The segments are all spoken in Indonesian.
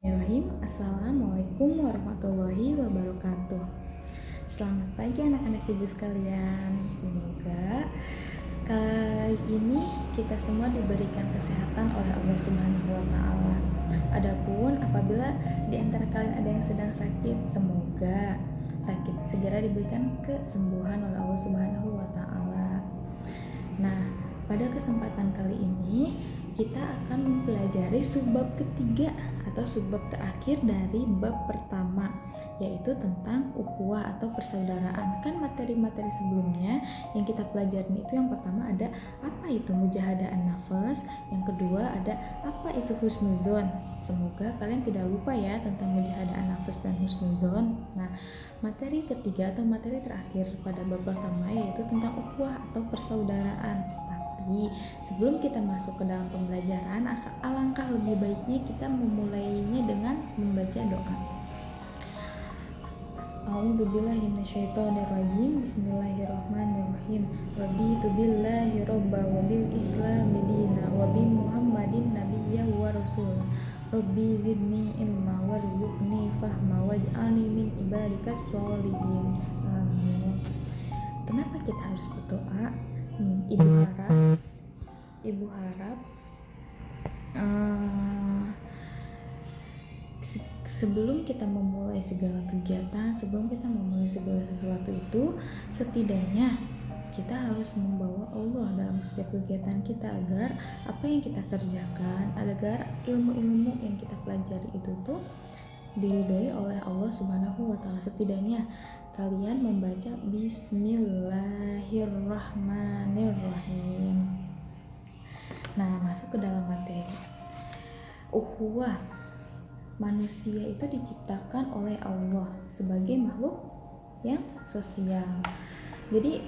Bismillahirrahmanirrahim. Assalamualaikum warahmatullahi wabarakatuh. Selamat pagi anak-anak ibu sekalian. Semoga kali ini kita semua diberikan kesehatan oleh Allah Subhanahu wa Ta'ala. Adapun apabila di antara kalian ada yang sedang sakit, semoga sakit segera diberikan kesembuhan oleh Allah Subhanahu wa Ta'ala. Nah, pada kesempatan kali ini kita akan mempelajari subbab ketiga atau subbab terakhir dari bab pertama, yaitu tentang ukhuwah atau persaudaraan. Kan materi-materi sebelumnya yang kita pelajarin itu, yang pertama ada apa itu mujahadah an-nafas, yang kedua ada apa itu husnuzon. Semoga kalian tidak lupa ya tentang mujahadah an-nafas dan husnuzon. Nah, materi ketiga atau materi terakhir pada bab pertama yaitu tentang ukhuwah atau persaudaraan. Tapi sebelum kita masuk ke dalam pembelajaran, alangkah lebih baiknya kita memulainya dengan membaca doa. A'udzubillahi minasyaitonirrajim. Bismillahirrahmanirrahim. Raditu billahi robba wa bil islami dina wa bi muhammadin nabiyya wa rasul. Rabbi zidni ilma warzuqni fahma waj'alni min ibadikas sholihin. Amin. Kenapa kita harus berdoa? Ibu harap sebelum kita memulai segala kegiatan, sebelum kita memulai segala sesuatu itu, setidaknya kita harus membawa Allah dalam setiap kegiatan kita, agar apa yang kita kerjakan, agar ilmu-ilmu yang kita pelajari itu tuh diridhoi oleh Allah Subhanahu wa Ta'ala. Setidaknya kalian membaca Bismillahirrahmanirrahim. Nah, masuk ke dalam materi. Ukhuwah. Manusia itu diciptakan oleh Allah sebagai makhluk yang sosial. Jadi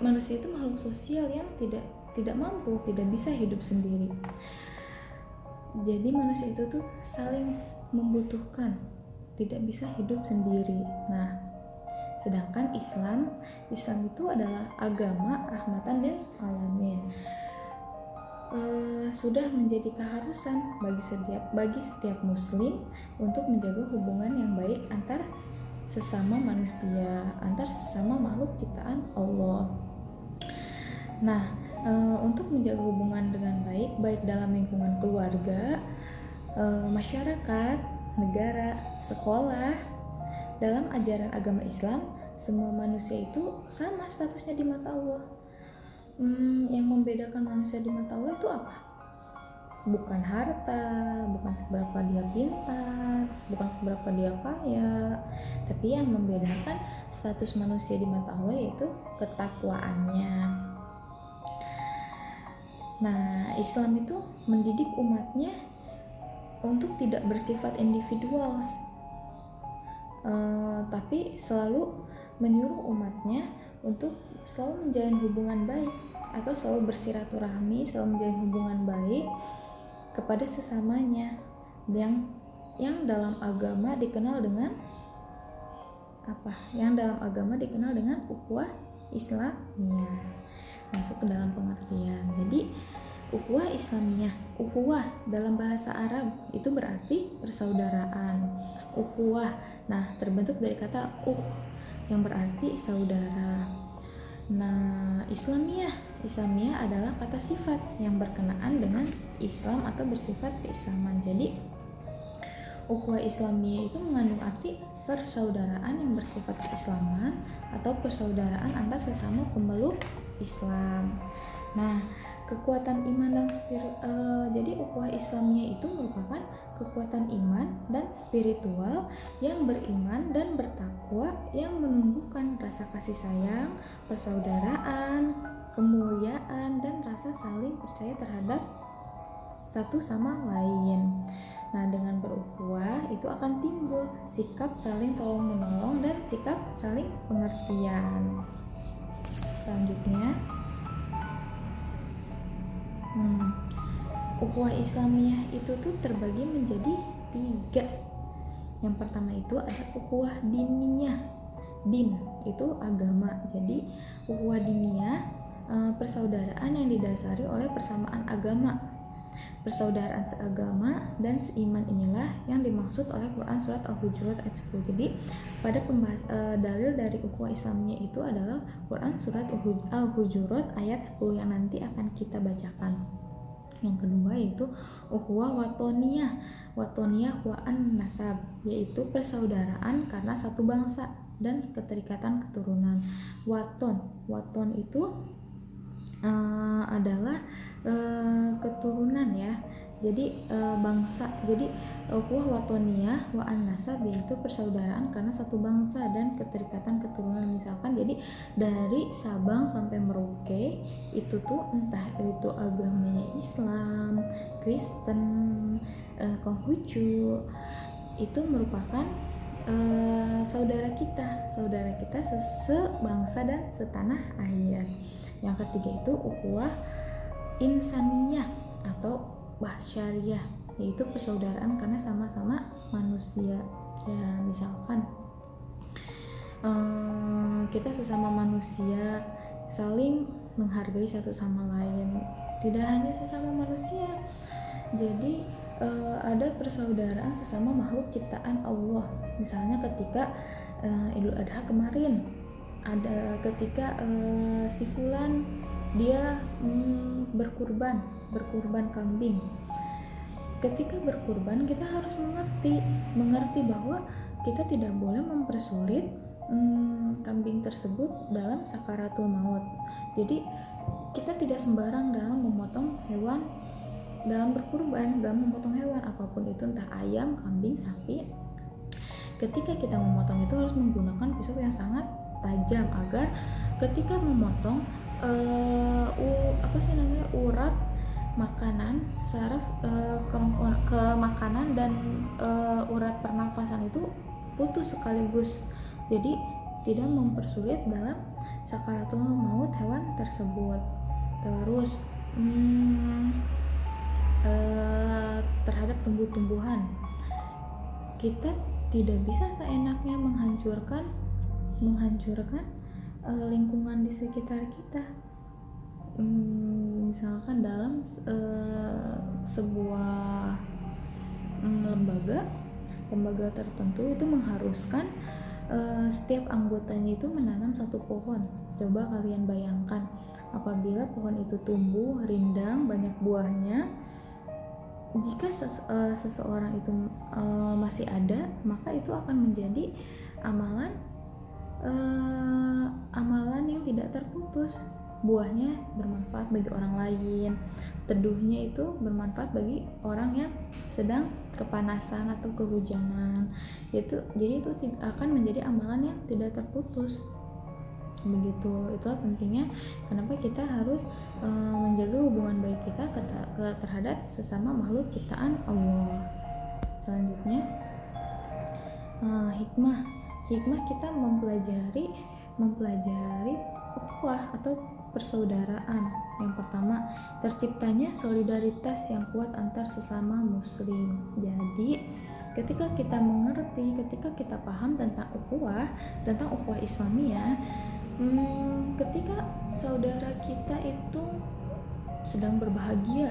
manusia itu makhluk sosial yang tidak mampu, tidak bisa hidup sendiri. Jadi manusia itu tuh saling membutuhkan, tidak bisa hidup sendiri. Nah, sedangkan Islam itu adalah agama rahmatan lil alamin. Sudah menjadi keharusan bagi setiap muslim untuk menjaga hubungan yang baik antar sesama manusia, antar sesama makhluk ciptaan Allah. Nah, untuk menjaga hubungan dengan baik dalam lingkungan keluarga, masyarakat, negara, sekolah, dalam ajaran agama Islam, semua manusia itu sama statusnya di mata Allah. Yang membedakan manusia di mata Allah itu apa? Bukan harta, bukan seberapa dia pintar, bukan seberapa dia kaya, tapi yang membedakan status manusia di mata Allah yaitu ketakwaannya. Nah, Islam itu mendidik umatnya untuk tidak bersifat individual, tapi selalu menyuruh umatnya untuk selalu menjalin hubungan baik atau selalu bersiraturahmi, selalu menjalin hubungan baik kepada sesamanya, yang dalam agama dikenal dengan apa? Yang dalam agama dikenal dengan ukhuwah Islamiyah. Masuk ke dalam pengertian. Jadi ukhuwah Islamiyah, ukhuwah dalam bahasa Arab itu berarti persaudaraan. Ukhuwah, nah terbentuk dari kata yang berarti saudara. Nah, Islamiyah adalah kata sifat yang berkenaan dengan Islam atau bersifat keislaman. Jadi ukhuwah Islamiyah itu mengandung arti persaudaraan yang bersifat keislaman atau persaudaraan antar sesama pemeluk Islam. Nah, kekuatan iman dan jadi ukhuwah Islamiyah itu merupakan kekuatan iman dan spiritual yang beriman dan bertakwa, yang menumbuhkan rasa kasih sayang, persaudaraan, kemuliaan, dan rasa saling percaya terhadap satu sama lain. Nah, dengan berukhuwah itu akan timbul sikap saling tolong menolong dan sikap saling pengertian. Selanjutnya, ukhuwah Islamiyah itu tuh terbagi menjadi 3. Yang pertama itu ada ukhuwah diniyah. Din itu agama. Jadi ukhuwah diniyah persaudaraan yang didasari oleh persamaan agama. Persaudaraan seagama dan seiman inilah yang dimaksud dimaksud oleh Quran surat Al-Hujurat ayat 10. Jadi pada dalil dari ukhuwah Islamnya itu adalah Quran surat Al-Hujurat ayat 10 yang nanti akan kita bacakan. Yang kedua yaitu ukhuwah watoniyah wa an-nasab, yaitu persaudaraan karena satu bangsa dan keterikatan keturunan. Waton itu adalah keturunan ya. Jadi bangsa. Jadi ukhuwah watoniyah wa an-nasab yaitu persaudaraan karena satu bangsa dan keterikatan keturunan. Misalkan jadi dari Sabang sampai Merauke itu tuh entah itu agamanya Islam, Kristen, Konghucu, itu merupakan saudara kita sebangsa dan setanah air. Yang ketiga itu ukhuwah insaniyah atau basyariyah, yaitu persaudaraan karena sama-sama manusia. Ya misalkan kita sesama manusia saling menghargai satu sama lain, tidak hanya sesama manusia. Jadi ada persaudaraan sesama makhluk ciptaan Allah. Misalnya ketika Idul Adha kemarin, ada ketika si fulan dia berkurban kambing. Ketika berkurban kita harus mengerti bahwa kita tidak boleh mempersulit kambing tersebut dalam sakaratul maut. Jadi kita tidak sembarang dalam memotong hewan, dalam berkurban, dalam memotong hewan apapun itu, entah ayam, kambing, sapi. Ketika kita memotong itu harus menggunakan pisau yang sangat tajam agar ketika memotong urat makanan, saraf ke makanan dan urat pernafasan itu putus sekaligus. Jadi tidak mempersulit dalam sakaratul maut hewan tersebut. Terus terhadap tumbuh-tumbuhan, kita tidak bisa seenaknya menghancurkan lingkungan di sekitar kita. Misalkan dalam sebuah lembaga tertentu itu mengharuskan setiap anggotanya itu menanam satu pohon. Coba kalian bayangkan, apabila pohon itu tumbuh, rindang, banyak buahnya, jika seseorang itu masih ada, maka itu akan menjadi amalan yang tidak terputus. Buahnya bermanfaat bagi orang lain, teduhnya itu bermanfaat bagi orang yang sedang kepanasan atau kehujanan. Jadi itu akan menjadi amalan yang tidak terputus. Begitu. Itulah pentingnya kenapa kita harus menjaga hubungan baik kita terhadap sesama makhluk ciptaan Allah. Selanjutnya hikmah kita mempelajari ukhuwah atau persaudaraan. Yang pertama, terciptanya solidaritas yang kuat antar sesama muslim. Jadi ketika kita mengerti, ketika kita paham tentang ukhuwah Islamiyah, ketika saudara kita itu sedang berbahagia,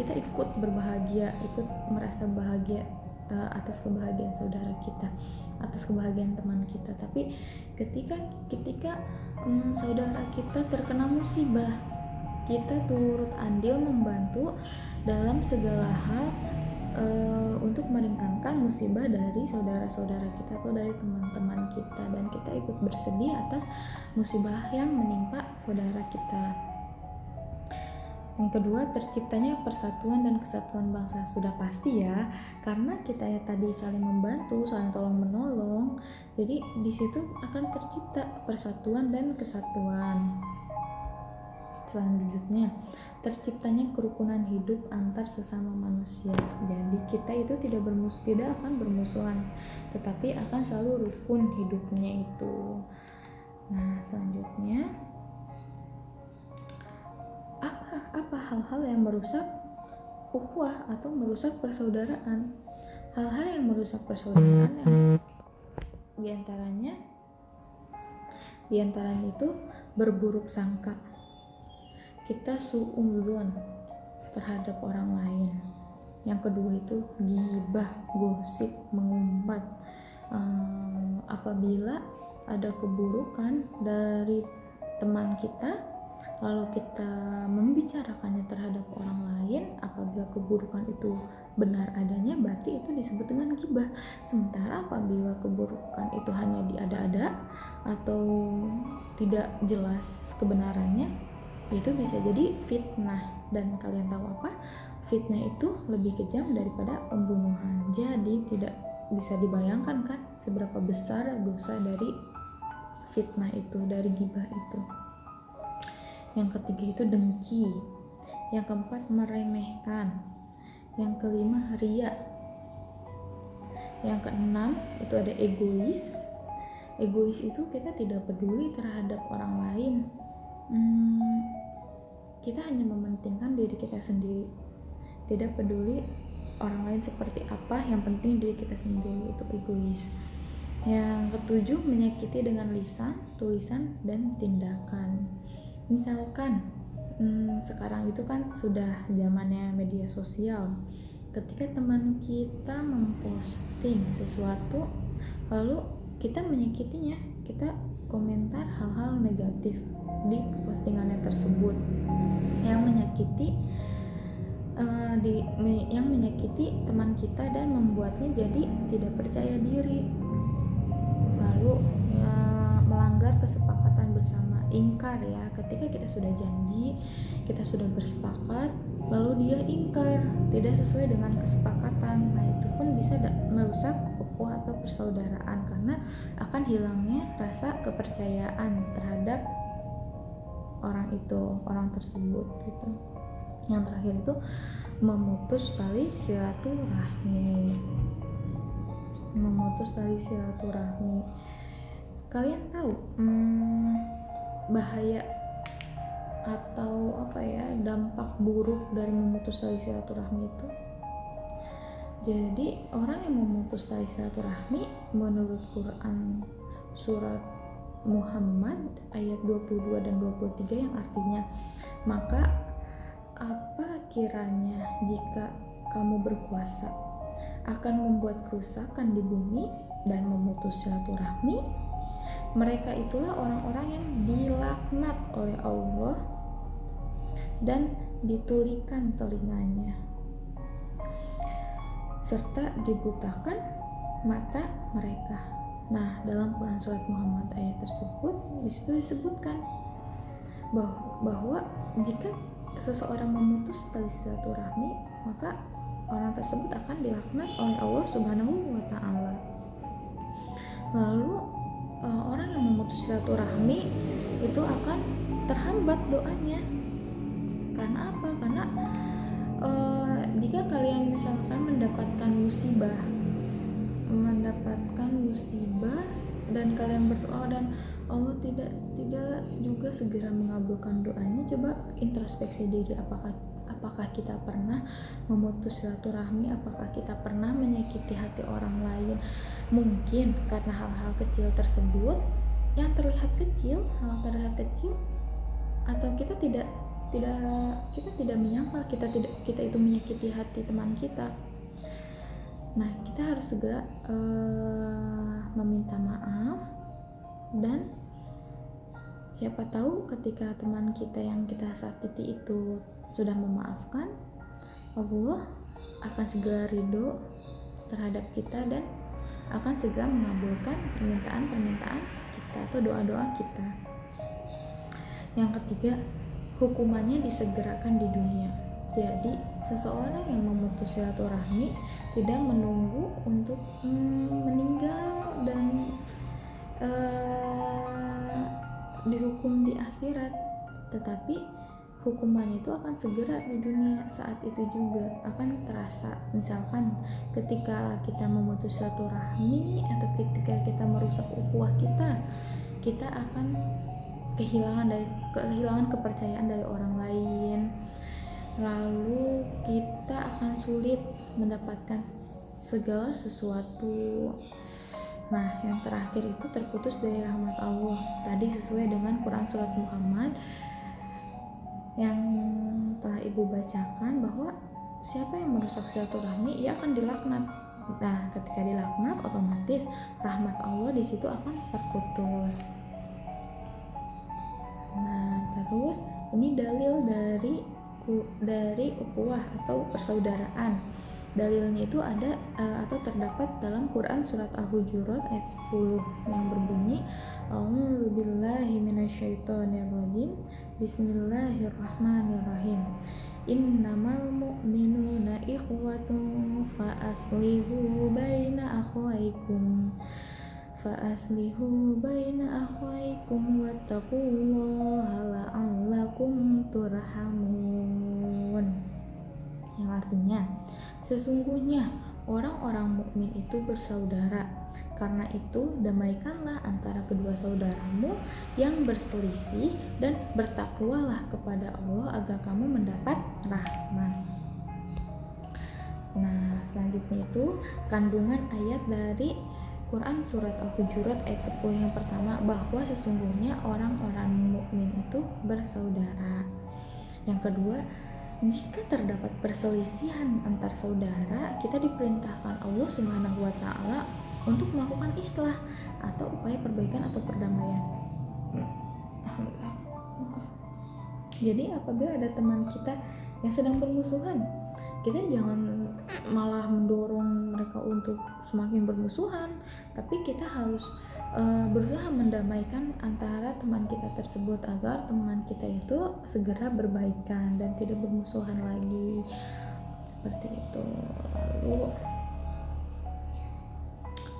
kita ikut berbahagia, ikut merasa bahagia atas kebahagiaan saudara kita, atas kebahagiaan teman kita. Tapi ketika saudara kita terkena musibah, kita turut andil membantu dalam segala hal untuk meringankan musibah dari saudara-saudara kita atau dari teman-teman kita, dan kita ikut bersedih atas musibah yang menimpa saudara kita. Yang kedua, terciptanya persatuan dan kesatuan bangsa. Sudah pasti ya, karena kita ya tadi saling membantu, saling tolong menolong, jadi di situ akan tercipta persatuan dan kesatuan. Selanjutnya, terciptanya kerukunan hidup antar sesama manusia. Jadi kita itu tidak akan bermusuhan, tetapi akan selalu rukun hidupnya itu. Nah, selanjutnya, apa hal-hal yang merusak ukhuwah atau merusak persaudaraan? Hal-hal yang merusak persaudaraan yang diantaranya itu berburuk sangka. Kita suudzon terhadap orang lain. Yang kedua itu ghibah, gosip, mengumpat. Apabila ada keburukan dari teman kita, lalu kita membicarakannya terhadap orang lain, apabila keburukan itu benar adanya, berarti itu disebut dengan ghibah. Sementara apabila keburukan itu hanya diada-ada atau tidak jelas kebenarannya, itu bisa jadi fitnah. Dan kalian tahu apa? Fitnah itu lebih kejam daripada pembunuhan. Jadi tidak bisa dibayangkan kan seberapa besar dosa dari fitnah itu, dari ghibah itu. Yang ketiga itu dengki. Yang keempat meremehkan. Yang kelima ria. Yang keenam itu ada egois. Egois itu kita tidak peduli terhadap orang lain. Kita hanya mementingkan diri kita sendiri, tidak peduli orang lain seperti apa, yang penting diri kita sendiri, itu egois. Yang ketujuh menyakiti dengan lisan, tulisan, dan tindakan. Misalkan sekarang itu kan sudah zamannya media sosial. Ketika teman kita memposting sesuatu, lalu kita menyakitinya, kita komentar hal-hal negatif di postingannya tersebut yang menyakiti teman kita dan membuatnya jadi tidak percaya diri, lalu melanggar kesepakatan bersama, ingkar ya. Ketika kita sudah janji, kita sudah bersepakat, lalu dia ingkar, tidak sesuai dengan kesepakatan, nah itu pun bisa merusak ukhuwah atau persaudaraan, karena akan hilangnya rasa kepercayaan terhadap orang itu, orang tersebut gitu. Yang terakhir itu memutus tali silaturahmi. Memutus tali silaturahmi. Kalian tahu bahaya atau dampak buruk dari memutus tali silaturahmi itu? Jadi orang yang memutus tali silaturahmi menurut Quran surat Muhammad ayat 22 dan 23 yang artinya, maka apa kiranya jika kamu berkuasa akan membuat kerusakan di bumi dan memutus silaturahmi, mereka itulah orang-orang yang dilaknat oleh Allah dan ditulikan telinganya serta dibutakan mata mereka. Nah, dalam Quran surat Muhammad ayat tersebut disitu disebutkan bahwa jika seseorang memutus tali silaturahmi, maka orang tersebut akan dilaknat oleh Allah Subhanahu wa Ta'ala. Lalu orang yang memutus silaturahmi itu akan terhambat doanya. Karena apa? Karena jika kalian misalkan mendapatkan musibah dan kalian berdoa dan Allah tidak juga segera mengabulkan doanya, coba introspeksi diri, apakah kita pernah memutus silaturahmi, apakah kita pernah menyakiti hati orang lain. Mungkin karena hal-hal kecil tersebut yang terlihat kecil, atau kita tidak menyangka kita itu menyakiti hati teman kita. Nah, kita harus segera meminta maaf, dan siapa tahu ketika teman kita yang kita sakiti itu sudah memaafkan, Allah akan segera ridho terhadap kita dan akan segera mengabulkan permintaan kita atau doa-doa kita. Yang ketiga, hukumannya disegerakan di dunia. Jadi seseorang yang memutus silaturahmi tidak menunggu untuk meninggal dan dihukum di akhirat, tetapi hukumannya itu akan segera di dunia. Saat itu juga akan terasa. Misalkan ketika kita memutus silaturahmi atau ketika kita merusak ukhuwah kita akan kehilangan kepercayaan dari orang lain, lalu kita akan sulit mendapatkan segala sesuatu. Nah, yang terakhir itu terputus dari rahmat Allah. Tadi sesuai dengan Quran surat Muhammad yang telah ibu bacakan, bahwa siapa yang merusak silaturahmi, ia akan dilaknat. Nah, ketika dilaknat, otomatis rahmat Allah di situ akan terputus. Nah, terus ini dalil dari ukhuwah atau persaudaraan. Dalilnya itu ada atau terdapat dalam Quran surat Al-Hujurat ayat 10 yang berbunyi, A'udzubillahi minasyaitonirrajim, Bismillahirrahmanirrahim. Innamal mu'minuna ikhwatun fa aslihu baina akhwaikum wattaqullaha la'allakum turhamun. Yang artinya, sesungguhnya orang-orang mukmin itu bersaudara. Karena itu, damaikanlah antara kedua saudaramu yang berselisih dan bertakwalah kepada Allah agar kamu mendapat rahmat. Nah, selanjutnya itu kandungan ayat dari Quran surat Al-Hujurat ayat 10 yang pertama, bahwa sesungguhnya orang-orang mukmin itu bersaudara. Yang kedua, jika terdapat perselisihan antar saudara, kita diperintahkan Allah Subhanahu wa Ta'ala untuk melakukan islah atau upaya perbaikan atau perdamaian. Jadi apabila ada teman kita yang sedang bermusuhan, kita jangan malah mendorong mereka untuk semakin bermusuhan, tapi kita harus berusaha mendamaikan antara teman kita tersebut agar teman kita itu segera berbaikan dan tidak bermusuhan lagi, seperti itu. Lalu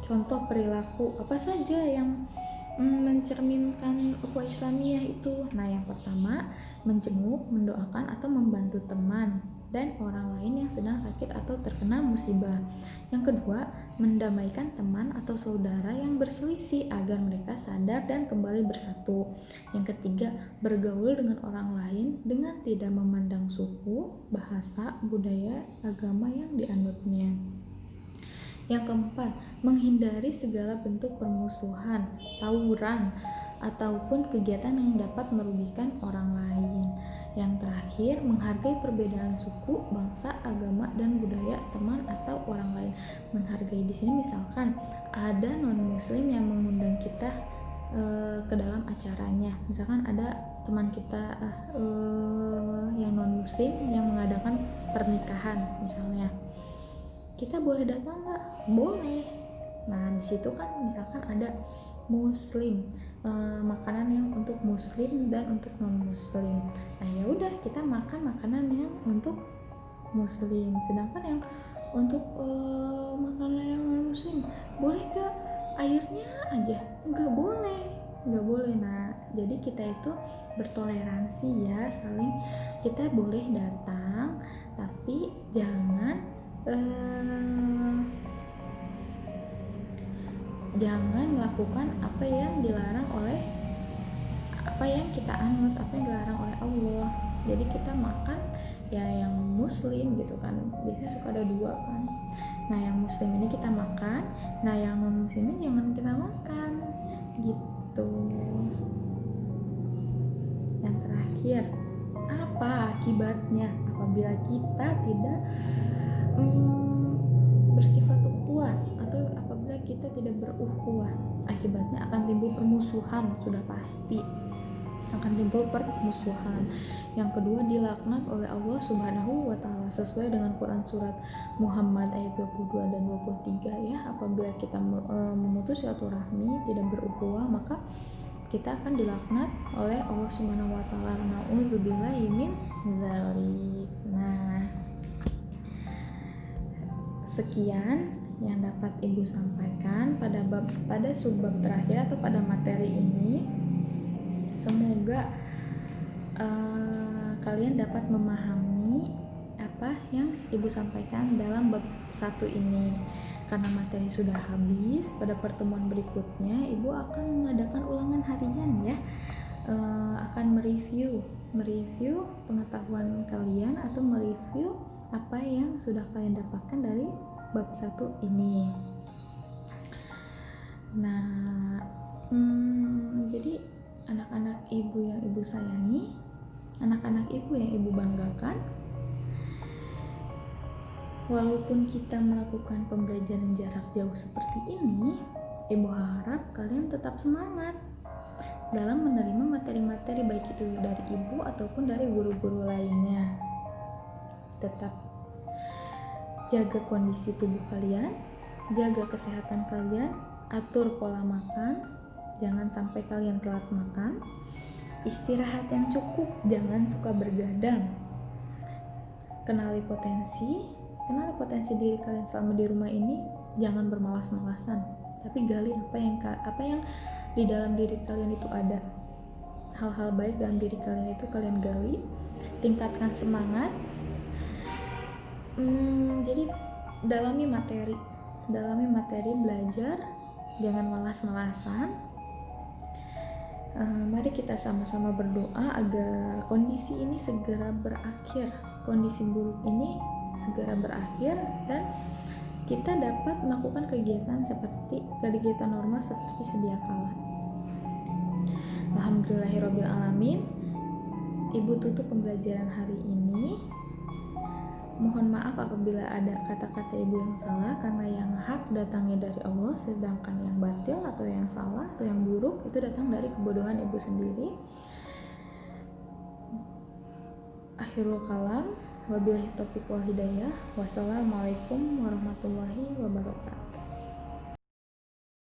contoh perilaku apa saja yang mencerminkan ukhuwah Islamiyah itu? Nah, yang pertama, menjenguk, mendoakan atau membantu teman dan orang lain yang sedang sakit atau terkena musibah. Yang kedua, mendamaikan teman atau saudara yang berselisih agar mereka sadar dan kembali bersatu. Yang ketiga, bergaul dengan orang lain dengan tidak memandang suku, bahasa, budaya, agama yang dianutnya. Yang keempat, menghindari segala bentuk permusuhan, tawuran, ataupun kegiatan yang dapat merugikan orang lain. Yang terakhir, menghargai perbedaan suku, bangsa, agama, dan budaya teman atau orang lain. Menghargai di sini misalkan ada non-muslim yang mengundang kita ke dalam acaranya. Misalkan ada teman kita yang non-muslim yang mengadakan pernikahan misalnya. Kita boleh datang nggak? Boleh. Nah, di situ kan misalkan ada muslim, makanan yang untuk muslim dan untuk non muslim. Nah, ya udah kita makan makanan yang untuk muslim. Sedangkan yang untuk makanan yang non muslim, boleh gak airnya aja? Nggak boleh. Nah, jadi kita itu bertoleransi ya, saling kita boleh datang, tapi jangan melakukan apa yang dilarang oleh apa yang kita anut, apa yang dilarang oleh Allah. Jadi kita makan ya yang muslim gitu kan, biasanya suka ada dua kan. Nah, yang muslim ini kita makan, nah yang non muslim ini jangan kita makan gitu. Yang terakhir, apa akibatnya apabila kita tidak bersifat ukhuwah atau apabila kita tidak berukhuwah? Akibatnya akan timbul permusuhan, sudah pasti akan timbul permusuhan. Yang kedua, dilaknat oleh Allah Subhanahu wa Ta'ala sesuai dengan Quran surat Muhammad ayat 22 dan 23 ya. Apabila kita memutus silaturahmi, tidak berukhuwah, maka kita akan dilaknat oleh Allah Subhanahu wa Ta'ala. Na'udzubillahi min dzalik. Nah, sekian yang dapat Ibu sampaikan pada subbab terakhir atau pada materi ini. Semoga kalian dapat memahami apa yang Ibu sampaikan dalam bab 1 ini. Karena materi sudah habis, pada pertemuan berikutnya Ibu akan mengadakan ulangan harian ya. Akan mereview pengetahuan kalian atau mereview apa yang sudah kalian dapatkan dari bab 1 ini. Nah, jadi anak-anak Ibu yang Ibu sayangi, anak-anak Ibu yang Ibu banggakan, Walaupun kita melakukan pembelajaran jarak jauh seperti ini, Ibu harap kalian tetap semangat dalam menerima materi-materi baik itu dari Ibu ataupun dari guru-guru lainnya. Tetap jaga kondisi tubuh kalian, jaga kesehatan kalian, atur pola makan, jangan sampai kalian telat makan, istirahat yang cukup, jangan suka bergadang. Kenali potensi diri kalian selama di rumah ini, jangan bermalas-malasan, tapi gali apa yang di dalam diri kalian itu ada. Hal-hal baik dalam diri kalian itu kalian gali, tingkatkan semangat. Jadi dalami materi, belajar, jangan malas-malasan. Mari kita sama-sama berdoa agar kondisi ini segera berakhir, kondisi buruk ini segera berakhir, dan kita dapat melakukan kegiatan normal seperti sedia kala. Alhamdulillahirabbil alamin. Ibu tutup pembelajaran hari ini. Mohon maaf apabila ada kata-kata Ibu yang salah, karena yang hak datangnya dari Allah, sedangkan yang batil atau yang salah atau yang buruk itu datang dari kebodohan Ibu sendiri. Akhirul kalam, wabillahi taufiq wal hidayah. Wassalamualaikum warahmatullahi wabarakatuh.